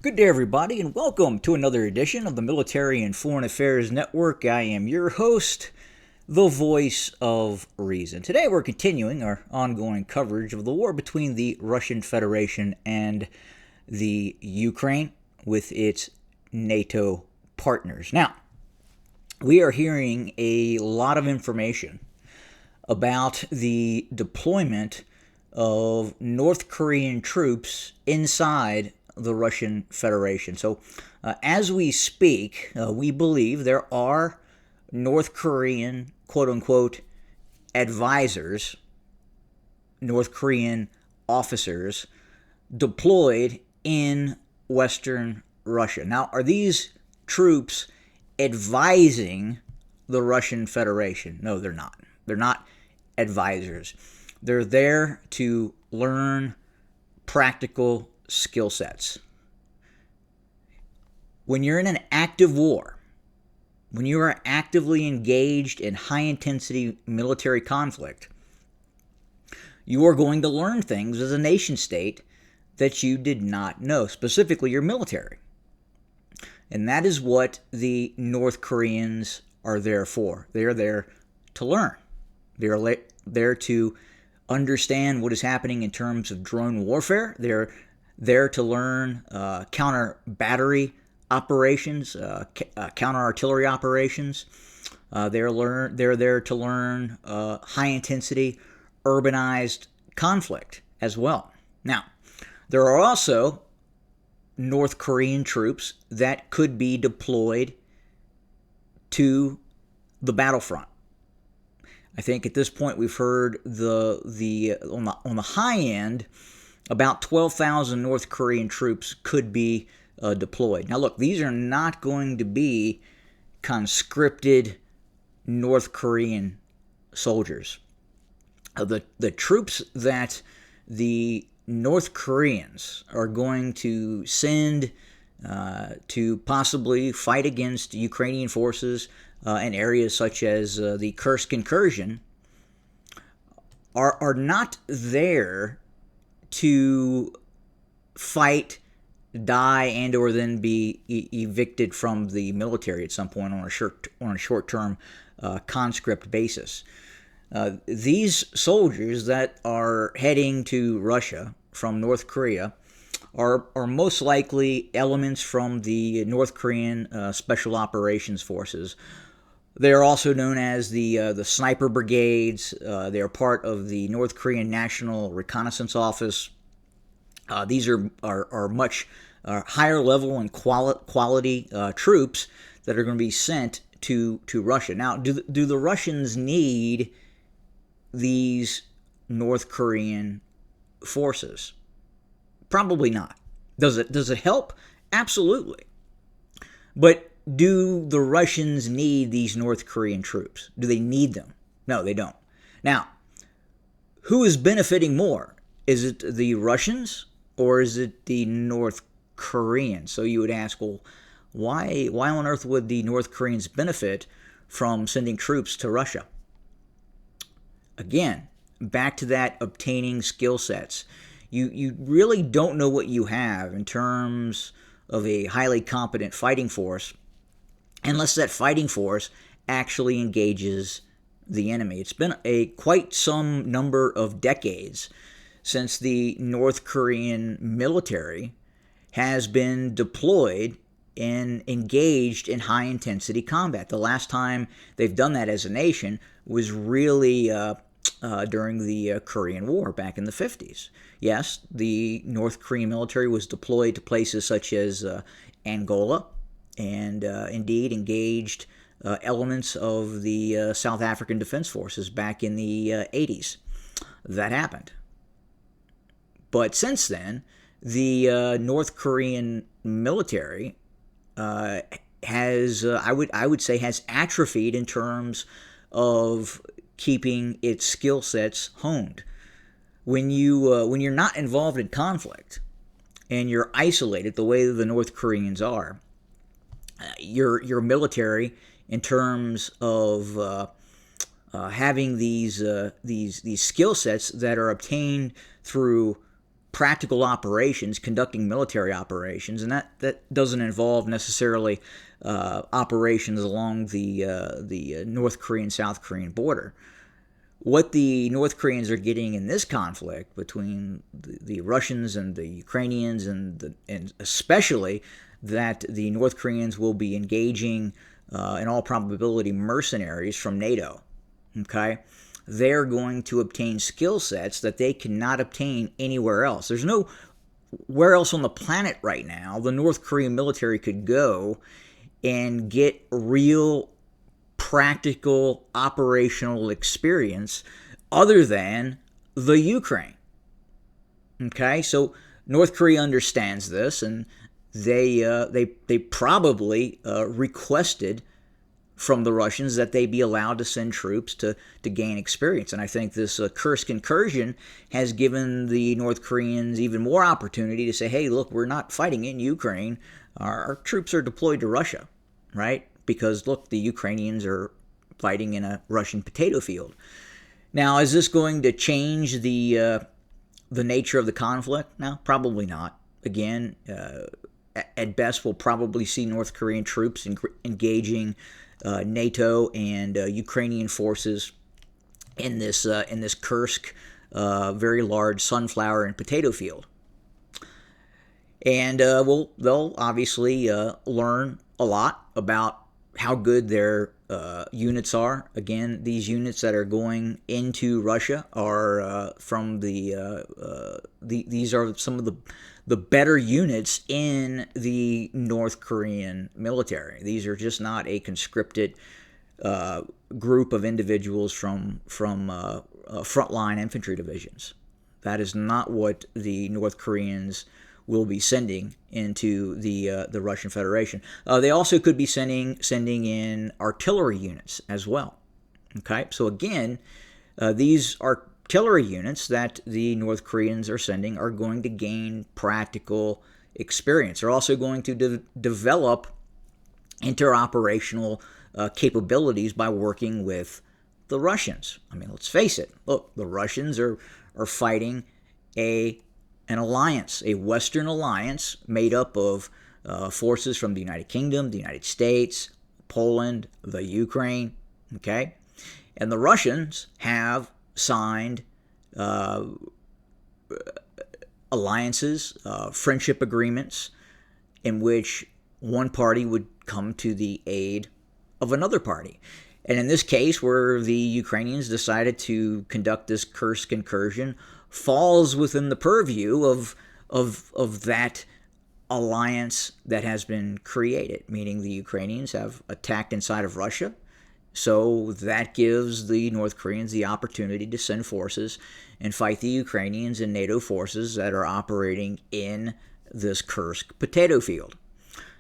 Good day, everybody, and welcome to another edition of the Military and Foreign Affairs Network. I am your host, the voice of reason. Today, we're continuing our ongoing coverage of the war between the Russian Federation and the Ukraine with its NATO partners. Now, we are hearing a lot of information about the deployment of North Korean troops inside the Russian Federation. So, as we speak, we believe there are North Korean, quote unquote, advisors, North Korean officers deployed in Western Russia. Now, are these troops advising the Russian Federation? No, they're not. They're not advisors. They're there to learn practical skill sets. When you're in an active war, when you are actively engaged in high intensity military conflict, you are going to learn things as a nation state that you did not know, specifically your military. And that is what the North Koreans are there for. They are there to learn. They are there to understand what is happening in terms of drone warfare. They're there to learn counter battery operations, counter artillery operations. They're there to learn high intensity urbanized conflict as well. Now, there are also North Korean troops that could be deployed to the battlefront. I think at this point we've heard on the high end, about 12,000 North Korean troops could be deployed. Now, look, these are not going to be conscripted North Korean soldiers. The troops that the North Koreans are going to send to possibly fight against Ukrainian forces in areas such as the Kursk incursion are not there to fight, die, and or then be evicted from the military at some point on a short-term conscript basis. These soldiers that are heading to Russia from North Korea are most likely elements from the North Korean Special Operations Forces. They are also known as the Sniper Brigades. They are part of the North Korean National Reconnaissance Office. These are much higher level and quality troops that are going to be sent to Russia. Now, do the Russians need these North Korean forces? Probably not. Does it help? Absolutely. But do the Russians need these North Korean troops? Do they need them? No, they don't. Now, who is benefiting more? Is it the Russians or is it the North Koreans? So you would ask, well, why on earth would the North Koreans benefit from sending troops to Russia? Again, back to that obtaining skill sets. You really don't know what you have in terms of a highly competent fighting force unless that fighting force actually engages the enemy. It's been quite some number of decades since the North Korean military has been deployed and engaged in high-intensity combat. The last time they've done that as a nation was really during the Korean War back in the 50s. Yes, the North Korean military was deployed to places such as Angola and indeed engaged elements of the South African Defense Forces back in the 80s. That happened. But since then, the North Korean military has, I would say, has atrophied in terms of keeping its skill sets honed. When you're not involved in conflict and you're isolated the way the North Koreans are, your military, in terms of having these skill sets that are obtained through practical operations, conducting military operations, and that doesn't involve necessarily operations along the North Korean South Korean border. What the North Koreans are getting in this conflict between the Russians and the Ukrainians, and especially that the North Koreans will be engaging, in all probability, mercenaries from NATO. Okay, they're going to obtain skill sets that they cannot obtain anywhere else. There's nowhere else on the planet right now the North Korean military could go and get real practical operational experience other than the Ukraine. Okay, so North Korea understands this, and they probably requested from the Russians that they be allowed to send troops to gain experience. And I think this Kursk incursion has given the North Koreans even more opportunity to say, hey, look, we're not fighting in Ukraine. Our troops are deployed to Russia, right? Because, look, the Ukrainians are fighting in a Russian potato field. Now, is this going to change the nature of the conflict? No, probably not. Again, at best, we'll probably see North Korean troops engaging NATO and Ukrainian forces in this Kursk, very large sunflower and potato field. And they'll obviously learn a lot about how good their units are. Again, these units that are going into Russia are from these are some of the better units in the North Korean military. These are just not a conscripted group of individuals from frontline infantry divisions. That is not what the North Koreans will be sending into the Russian Federation. They also could be sending in artillery units as well. Okay, so again, these artillery units that the North Koreans are sending are going to gain practical experience. They're also going to develop interoperational capabilities by working with the Russians. I mean, let's face it. Look, the Russians are fighting an alliance, a Western alliance made up of forces from the United Kingdom, the United States, Poland, the Ukraine, okay? And the Russians have signed alliances, friendship agreements, in which one party would come to the aid of another party. And in this case, where the Ukrainians decided to conduct this Kursk incursion, falls within the purview of that alliance that has been created, meaning the Ukrainians have attacked inside of Russia. So that gives the North Koreans the opportunity to send forces and fight the Ukrainians and NATO forces that are operating in this Kursk potato field.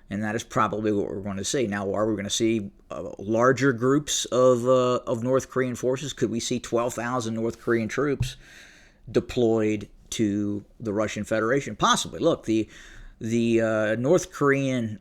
And that is probably what we're going to see. Now, are we going to see larger groups of North Korean forces? Could we see 12,000 North Korean troops deployed to the Russian Federation? Possibly. Look, the North Korean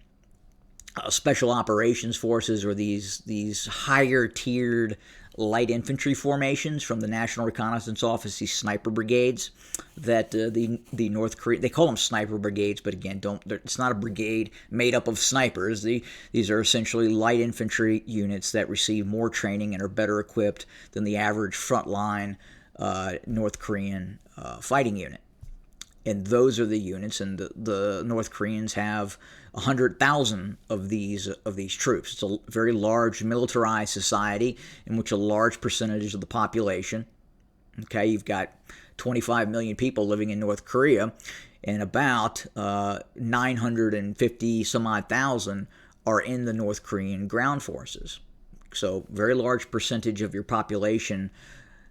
special operations forces, or these higher tiered light infantry formations from the National Reconnaissance Office, these sniper brigades that the North Korea, they call them sniper brigades, but again, it's not a brigade made up of snipers. These are essentially light infantry units that receive more training and are better equipped than the average frontline North Korean fighting unit. And those are the units, and the North Koreans have 100,000 of these troops. It's a very large militarized society in which a large percentage of the population, okay, you've got 25 million people living in North Korea, and about 950 some odd thousand are in the North Korean ground forces. So very large percentage of your population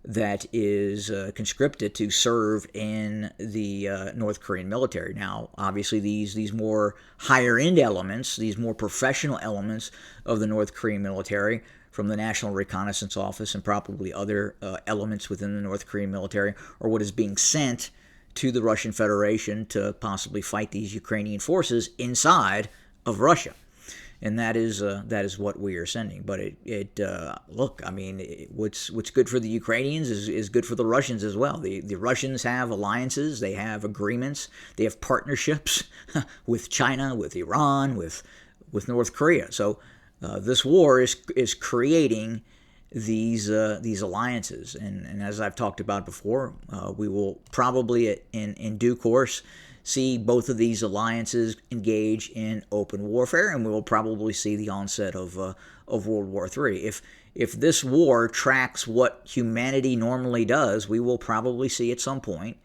that is conscripted to serve in the North Korean military. Now, obviously, these more higher-end elements, these more professional elements of the North Korean military from the National Reconnaissance Office and probably other elements within the North Korean military are what is being sent to the Russian Federation to possibly fight these Ukrainian forces inside of Russia. and that is what we are sending. But look, I mean, what's good for the Ukrainians is good for the Russians as well. The Russians have alliances, they have agreements, they have partnerships with China, with Iran, with North Korea. So this war is creating these alliances, and as I've talked about before, we will probably in due course see both of these alliances engage in open warfare, and we will probably see the onset of World War III. If this war tracks what humanity normally does, we will probably see at some point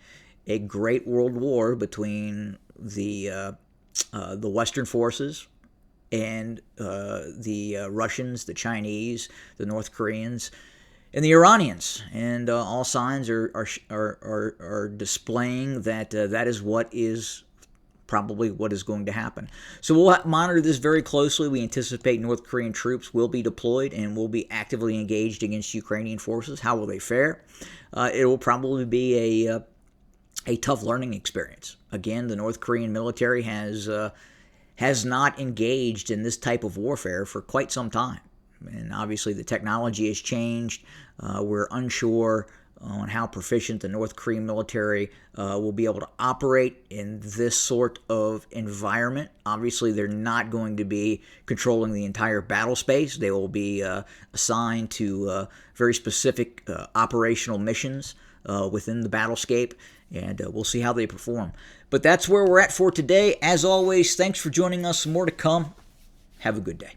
a great world war between the Western forces and the Russians, the Chinese, the North Koreans, and the Iranians, and all signs are displaying that that is what is probably what is going to happen. So we'll monitor this very closely. We anticipate North Korean troops will be deployed and will be actively engaged against Ukrainian forces. How will they fare? It will probably be a tough learning experience. Again, the North Korean military has not engaged in this type of warfare for quite some time. And obviously the technology has changed. We're unsure on how proficient the North Korean military will be able to operate in this sort of environment. Obviously, they're not going to be controlling the entire battle space. They will be assigned to very specific operational missions within the battlescape, and we'll see how they perform. But that's where we're at for today. As always, thanks for joining us. More to come. Have a good day.